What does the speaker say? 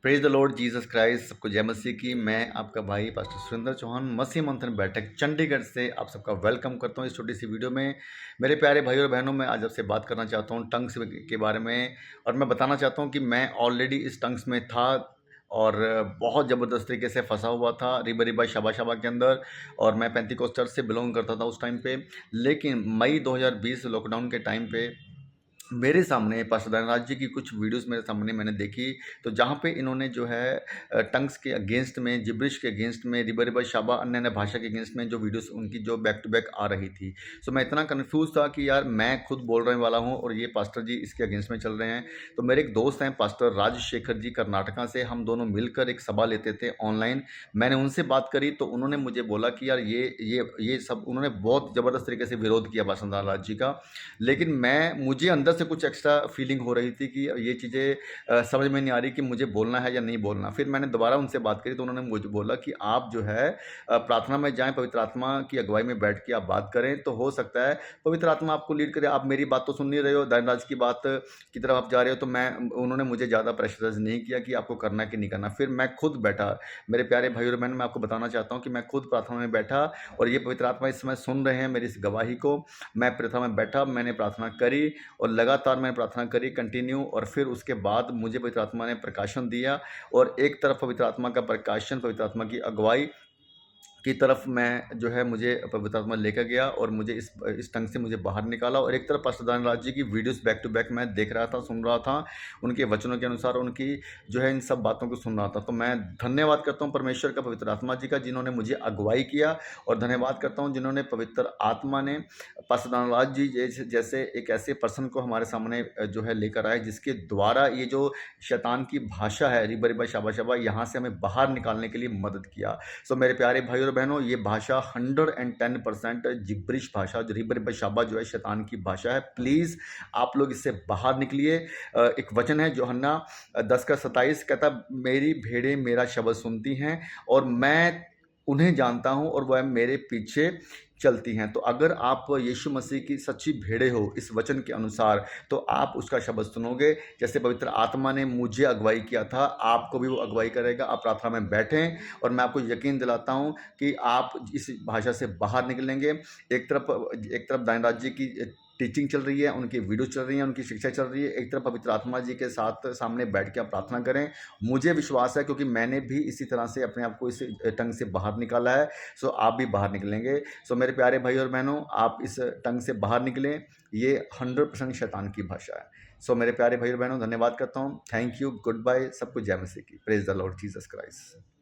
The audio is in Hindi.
Praise the Lord Jesus Christ. सबको जय मसीह की। मैं आपका भाई पास्टर सुरेंद्र चौहान मसीह मंथन बैठक चंडीगढ़ से आप सबका वेलकम करता हूं इस छोटी सी वीडियो में। मेरे प्यारे भाइयों और बहनों, मैं आज आपसे बात करना चाहता हूं टंग्स के बारे में। और मैं बताना चाहता हूं कि मैं ऑलरेडी इस टंग्स में था और बहुत ज़बरदस्त तरीके से फंसा हुआ था रिबा रिबा शाबा शाबा के अंदर। और मैं पेंतीकोस्त चर्च से बिलोंग करता था उस टाइम पे। लेकिन मई 2020 लॉकडाउन के टाइम पे मेरे सामने पास्टर धनराज जी की कुछ वीडियोस मेरे सामने मैंने देखी, तो जहाँ पे इन्होंने जो है टंग्स के अगेंस्ट में, जिब्रिश के अगेंस्ट में, रिबा रिबा शाबा अन्य अन्य भाषा के अगेंस्ट में जो वीडियोस उनकी जो बैक टू बैक आ रही थी। सो मैं इतना कन्फ्यूज़ था कि यार मैं खुद बोल रहे वाला हूँ और ये पास्टर जी इसके अगेंस्ट में चल रहे हैं। तो मेरे एक दोस्त हैं पास्टर राजशेखर जी कर्नाटका से, हम दोनों मिलकर एक सभा लेते थे ऑनलाइन। मैंने उनसे बात करी तो उन्होंने मुझे बोला कि यार ये सब उन्होंने बहुत ज़बरदस्त तरीके से विरोध किया पास्टर धनराज जी का। लेकिन मुझे अंदर से कुछ एक्स्ट्रा फीलिंग हो रही थी कि ये चीज़ें समझ में नहीं आ रही कि मुझे बोलना है या नहीं बोलना। फिर मैंने दोबारा उनसे बात करी तो उन्होंने मुझे बोला कि आप जो है प्रार्थना में जाएं, पवित्र आत्मा की अगुवाई में बैठ के आप बात करें तो हो सकता है पवित्र आत्मा आपको लीड करे। आप मेरी बात तो सुन नहीं रहे हो, धनराज की बात की तरफ आप जा रहे हो। तो उन्होंने मुझे ज़्यादा प्रेशराइज नहीं किया कि आपको करना कि नहीं करना। फिर मैं खुद बैठा। मेरे प्यारे भाई और बहन, मैं आपको बताना चाहता हूँ कि मैं खुद प्रार्थना में बैठा और ये पवित्र आत्मा इस समय सुन रहे हैं मेरी इस गवाही को। मैं प्रार्थना में बैठा, मैंने प्रार्थना करी और लगातार मैंने प्रार्थना करी कंटिन्यू। और फिर उसके बाद मुझे पवित्र आत्मा ने प्रकाशन दिया और एक तरफ पवित्र आत्मा का प्रकाशन, पवित्र आत्मा की अगुवाई की तरफ मैं जो है मुझे पवित्र आत्मा लेकर गया और मुझे इस ढंग से मुझे बाहर निकाला। और एक तरफ पास्टर धनराज जी की वीडियोस बैक टू बैक मैं देख रहा था, सुन रहा था, उनके वचनों के अनुसार उनकी जो है इन सब बातों को सुन रहा था। तो मैं धन्यवाद करता हूँ परमेश्वर का, पवित्र आत्मा जी का, जिन्होंने मुझे अगुवाई किया। और धन्यवाद करता हूँ जिन्होंने पवित्र आत्मा ने पास्टर धनराज जी जैसे एक ऐसे पर्सन को हमारे सामने जो है लेकर आए, जिसके द्वारा ये जो शैतान की भाषा है रिबा रिबा शाबा शाबा, यहाँ से हमें बाहर निकालने के लिए मदद किया। सो मेरे प्यारे भाई और बहनों, ये भाषा 110% जिब्रिश भाषा, जो रिबा रिबा शाबा जो है शैतान की भाषा है। प्लीज़ आप लोग इससे बाहर निकलिए। एक वचन है यूहन्ना 10:27 कहता, मेरी भेड़ें मेरा शब्द सुनती हैं और मैं उन्हें जानता हूं और वह मेरे पीछे चलती हैं। तो अगर आप यीशु मसीह की सच्ची भेड़े हो इस वचन के अनुसार, तो आप उसका शब्द सुनोगे। जैसे पवित्र आत्मा ने मुझे अगुवाई किया था, आपको भी वो अगुवाई करेगा। आप प्रार्थना में बैठें और मैं आपको यकीन दिलाता हूं कि आप इस भाषा से बाहर निकलेंगे। एक तरफ दानराज जी की टीचिंग चल रही है, उनकी वीडियो चल रही है, उनकी शिक्षा चल रही है। एक तरफ पवित्र आत्मा जी के साथ सामने बैठ के आप प्रार्थना करें। मुझे विश्वास है, क्योंकि मैंने भी इसी तरह से अपने आप को इस टंग से बाहर निकाला है। सो आप भी बाहर निकलेंगे। सो मेरे प्यारे भाई और बहनों, आप इस टंग से बाहर निकलें। ये 100% शैतान की भाषा है। सो मेरे प्यारे भाई और बहनों, धन्यवाद करता हूँ। थैंक यू, गुड बाय, सबको जय मसीह की। Praise the Lord Jesus Christ.